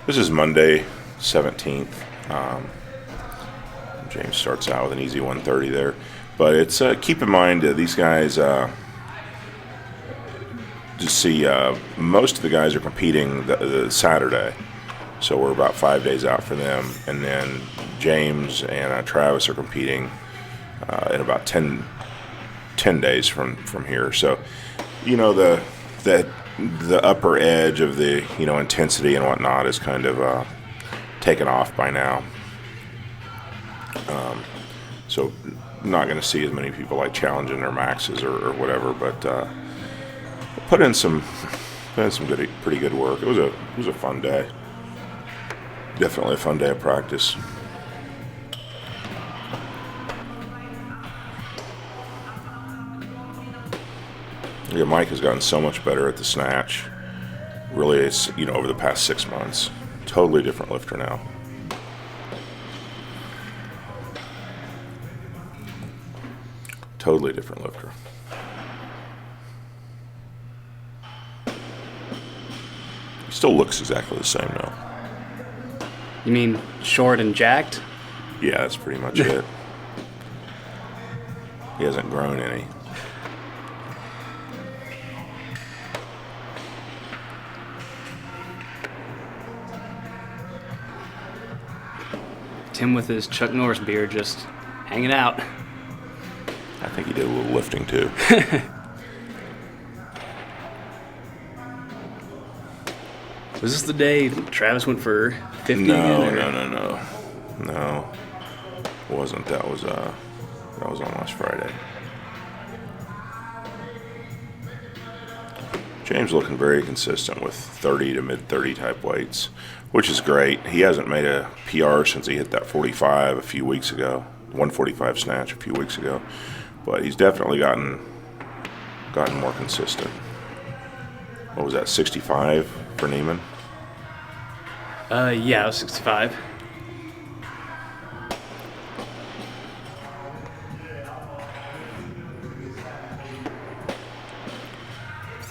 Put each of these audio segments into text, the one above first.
This is Monday, 17th. James starts out with an easy 130 there. But it's keep in mind these guys, just see most of the guys are competing the Saturday. So we're about 5 days out for them. And then James and Travis are competing in about 10 days from here. So, the upper edge of the, intensity and whatnot is kind of taken off by now. So not going to see as many people like challenging their maxes or whatever, but put in some pretty good work. It was a fun day. Definitely a fun day of practice. Yeah, Mike has gotten so much better at the snatch. Really, it's over the past 6 months. Totally different lifter now. Totally different lifter. He still looks exactly the same though. You mean short and jacked? Yeah, that's pretty much it. He hasn't grown any. Tim with his Chuck Norris beard just hanging out. I think he did a little lifting too. Was this the day Travis went for 50 No, again? No. It wasn't. That was on last Friday. James looking very consistent with 30 to mid 30 type weights, which is great. He hasn't made a PR since he hit that 45 a few weeks ago, 145 snatch a few weeks ago, but he's definitely gotten more consistent. What was that, 65 for Neiman? Yeah, it was 65.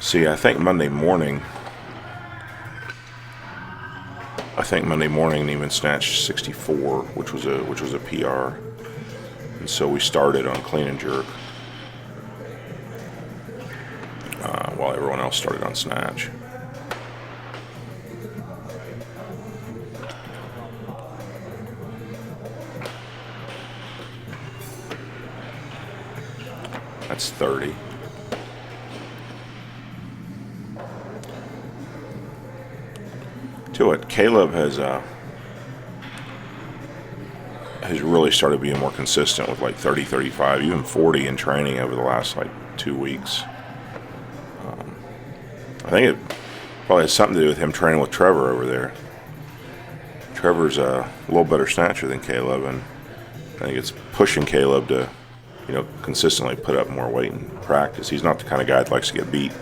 See, I think Monday morning Neiman snatched 64, which was a PR, and so we started on clean and jerk while everyone else started on snatch. That's 30. To it, Caleb has really started being more consistent with like 30, 35, even 40 in training over the last like 2 weeks. I think it probably has something to do with him training with Trevor over there. Trevor's a little better snatcher than Caleb, and I think it's pushing Caleb to, consistently put up more weight in practice. He's not the kind of guy that likes to get beat,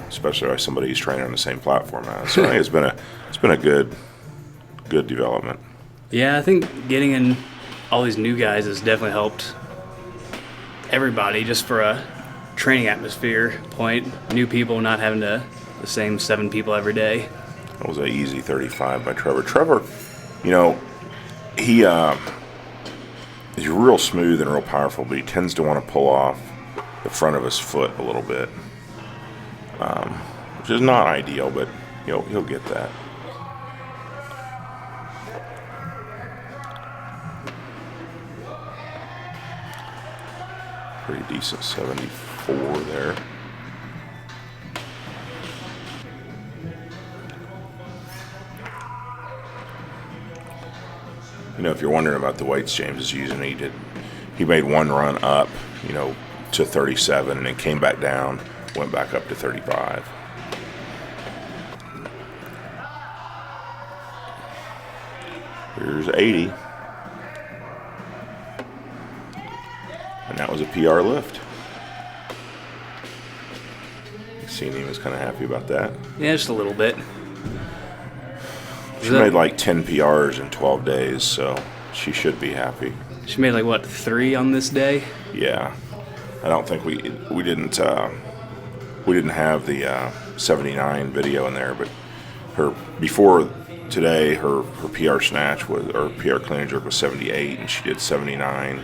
especially by somebody he's training on the same platform as. So I think it's been a good development. Yeah, I think getting in all these new guys has definitely helped everybody just for a training atmosphere point. New people not having the same 7 people every day. That was an easy 35 by Trevor. Trevor, he's real smooth and real powerful, but he tends to want to pull off the front of his foot a little bit, which is not ideal, but he'll get that. Pretty decent 74 there. If you're wondering about the weights James is using, he made one run up, to 37, and then came back down, went back up to 35. Here's 80. And that was a PR lift. Seen he was kind of happy about that. Yeah, just a little bit. She made like 10 PRs in 12 days, so she should be happy. She made 3 on this day? Yeah. I don't think we didn't have the 79 video in there, but her before today her PR snatch was, or PR clean and jerk was 78, and she did 79,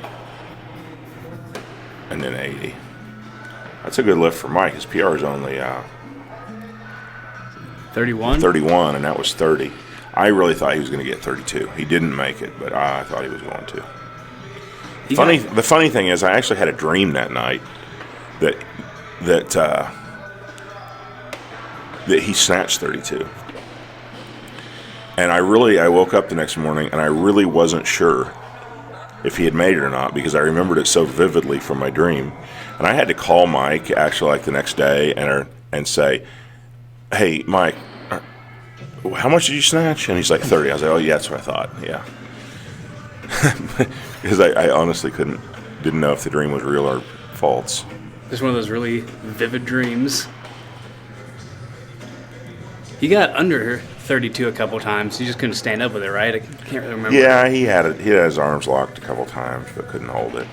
and then 80. That's a good lift for Mike. His PR is only 31? 31, and that was 30. I really thought he was going to get 32. He didn't make it, but I thought he was going to. The funny thing is, I actually had a dream that night that he snatched 32. And I woke up the next morning and I really wasn't sure if he had made it or not, because I remembered it so vividly from my dream. And I had to call Mike actually like the next day and say, "Hey, Mike, how much did you snatch?" And he's like, 30. I was like, "Oh yeah, that's what I thought." Yeah. Because I honestly didn't know if the dream was real or false. Just one of those really vivid dreams. He got under 32 a couple times. He just couldn't stand up with it, right? I can't really remember. Yeah, he had his arms locked a couple times, but couldn't hold it.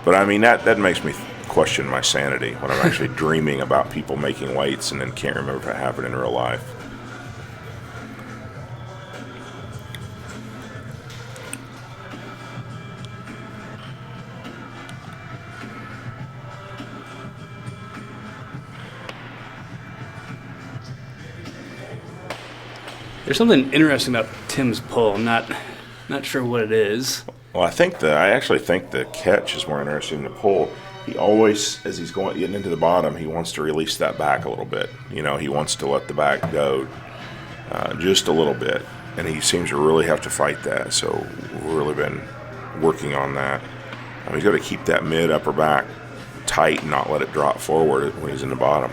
But I mean, that makes me question my sanity when I'm actually dreaming about people making weights and then can't remember if it happened in real life. There's something interesting about Tim's pull. I'm not sure what it is. Well, I actually think the catch is more interesting than the pull. He always, as he's getting into the bottom, he wants to release that back a little bit. You know, he wants to let the back go just a little bit, and he seems to really have to fight that. So we've really been working on that. He's got to keep that mid upper back tight and not let it drop forward when he's in the bottom.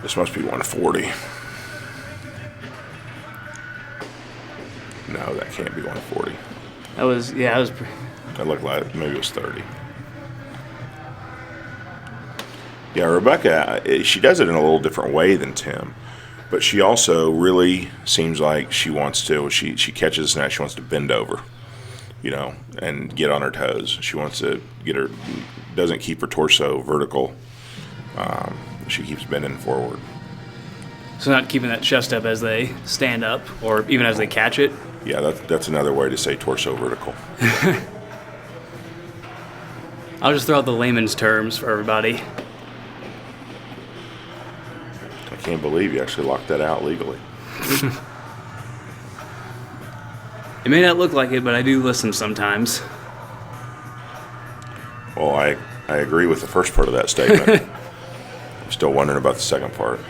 This must be 140. No, that can't be 140. That was. That looked like maybe it was 30. Yeah, Rebecca, she does it in a little different way than Tim, but she also really seems like she wants to. She catches a snatch, she wants to bend over, you know, and get on her toes. She wants to doesn't keep her torso vertical. She keeps bending forward. So not keeping that chest up as they stand up, or even as they catch it. Yeah, that's another way to say torso vertical. I'll just throw out the layman's terms for everybody. I can't believe you actually locked that out legally. It may not look like it, but I do listen sometimes. Well, I agree with the first part of that statement. I'm still wondering about the second part.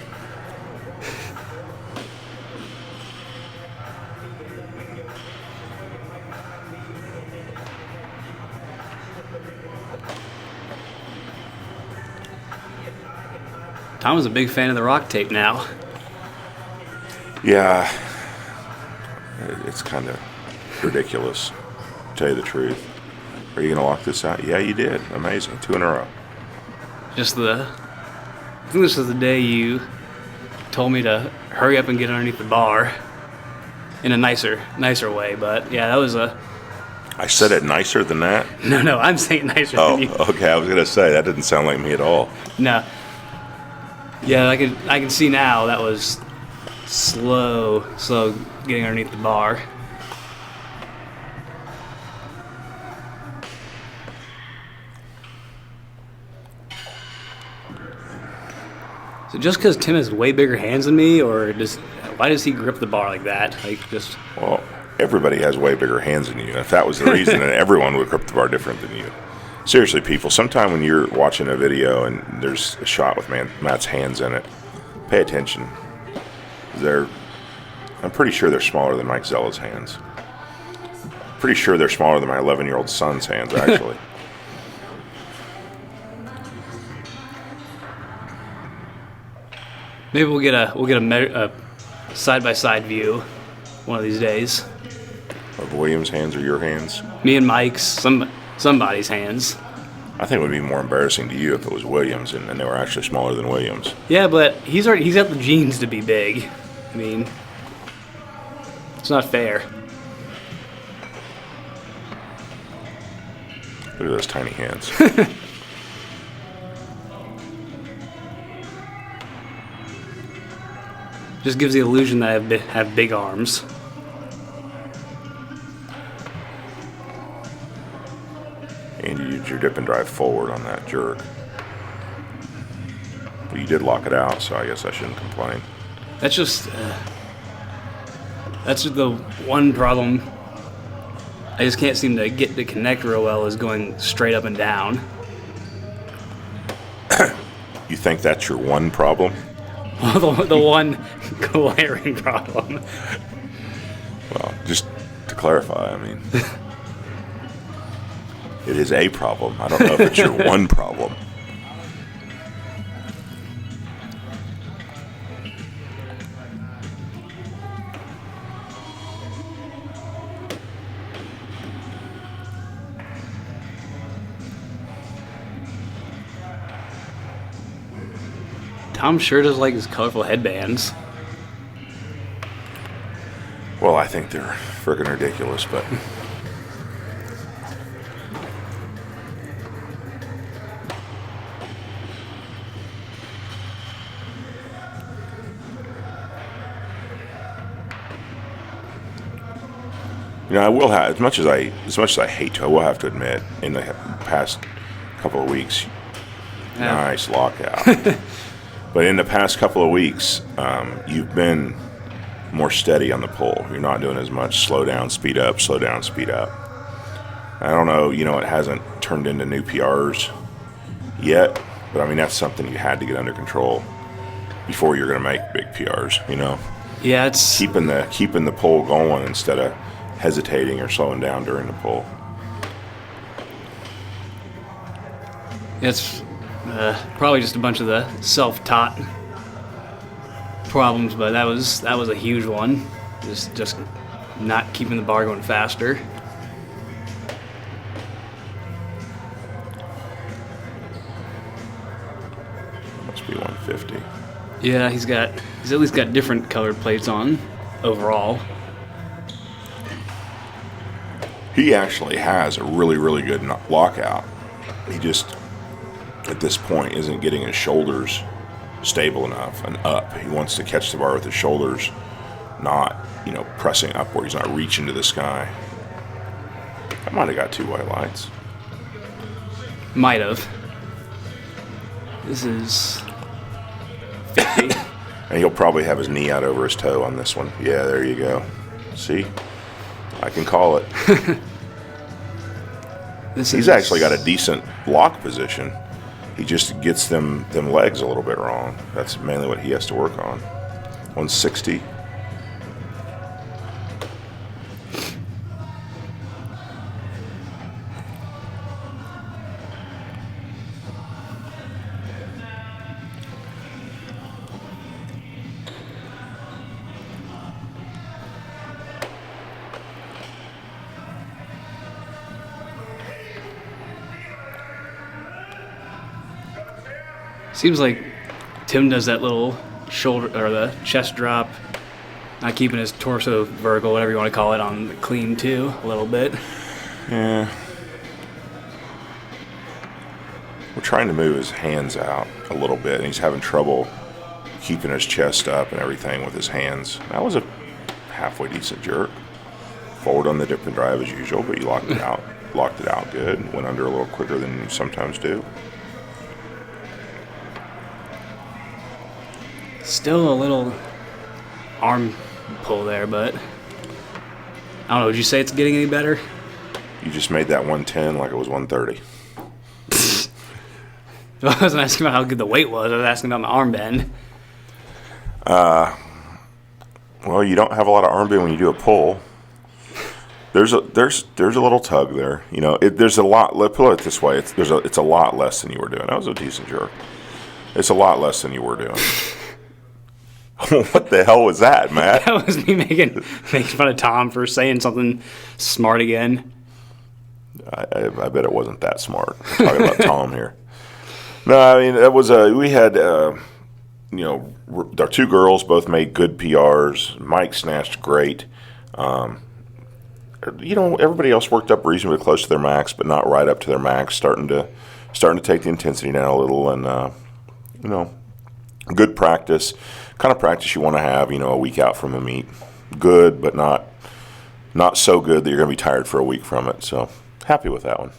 Tom is a big fan of the rock tape now. Yeah, it's kind of ridiculous, to tell you the truth. Are you going to lock this out? Yeah, you did. Amazing. 2 in a row. I think this was the day you told me to hurry up and get underneath the bar in a nicer way. But yeah, that was I said it nicer than that? No, I'm saying nicer than you. Oh, okay. I was going to say, that didn't sound like me at all. No. Yeah, I can see now that was slow getting underneath the bar. So just because Tim has way bigger hands than me, or why does he grip the bar like that? Well, everybody has way bigger hands than you. If that was the reason, then everyone would grip the bar different than you. Seriously, people, sometime when you're watching a video and there's a shot with Matt's hands in it, pay attention. I'm pretty sure they're smaller than Mike Zella's hands. Pretty sure they're smaller than my 11-year-old son's hands, actually. Maybe we'll get a side-by-side view one of these days. Of William's hands or your hands? Me and Mike's, somebody's hands. I think it would be more embarrassing to you if it was Williams and they were actually smaller than Williams. Yeah, but he's got the genes to be big. I mean, it's not fair. Look at those tiny hands. Just gives the illusion that I have big arms. And you used your dip and drive forward on that jerk. But you did lock it out, so I guess I shouldn't complain. That's the one problem. I just can't seem to get to connect real well, is going straight up and down. You think that's your one problem? the one glaring problem. Well, just to clarify, I mean, it is a problem. I don't know if it's your one problem. Tom sure does like his colorful headbands. Well, I think they're freaking ridiculous, but I will have, as much as I hate to, I will have to admit, in the past couple of weeks, nice lockout. But in the past couple of weeks, you've been more steady on the pull. You're not doing as much slow down, speed up, slow down, speed up. I don't know, it hasn't turned into new PRs yet, but I mean, that's something you had to get under control before you're going to make big PRs, Yeah, it's keeping the pull going instead of hesitating or slowing down during the pull. It's probably just a bunch of the self-taught problems, but that was a huge one. Just not keeping the bar going faster. Must be 150. Yeah, he's at least got different colored plates on overall. He actually has a really, really good lockout. He just, at this point, isn't getting his shoulders stable enough and up. He wants to catch the bar with his shoulders, not, pressing upward. He's not reaching to the sky. I might have got 2 white lights. Might have. This is 50. And he'll probably have his knee out over his toe on this one. Yeah, there you go. See? I can call it. He's actually got a decent lock position. He just gets them legs a little bit wrong. That's mainly what he has to work on. 160. Seems like Tim does that little shoulder or the chest drop, not keeping his torso vertical, whatever you want to call it, on the clean too, a little bit. Yeah. We're trying to move his hands out a little bit, and he's having trouble keeping his chest up and everything with his hands. That was a halfway decent jerk. Forward on the dip and drive as usual, but you locked it out. Locked it out good. Went under a little quicker than you sometimes do. Still a little arm pull there, but I don't know. Would you say it's getting any better? You just made that 110 like it was 130. I wasn't asking about how good the weight was. I was asking about my arm bend. Well, you don't have a lot of arm bend when you do a pull. There's a little tug there. There's a lot. Let's put it this way: it's a lot less than you were doing. That was a decent jerk. It's a lot less than you were doing. What the hell was that, Matt? That was me making fun of Tom for saying something smart again. I bet it wasn't that smart. I'm talking about Tom here. No, I mean, it was we had, our 2 girls both made good PRs. Mike snatched great. Everybody else worked up reasonably close to their max, but not right up to their max. Starting to take the intensity down a little, and Good practice, kind of practice you want to have, a week out from a meet. Good, but not so good that you're going to be tired for a week from it. So happy with that one.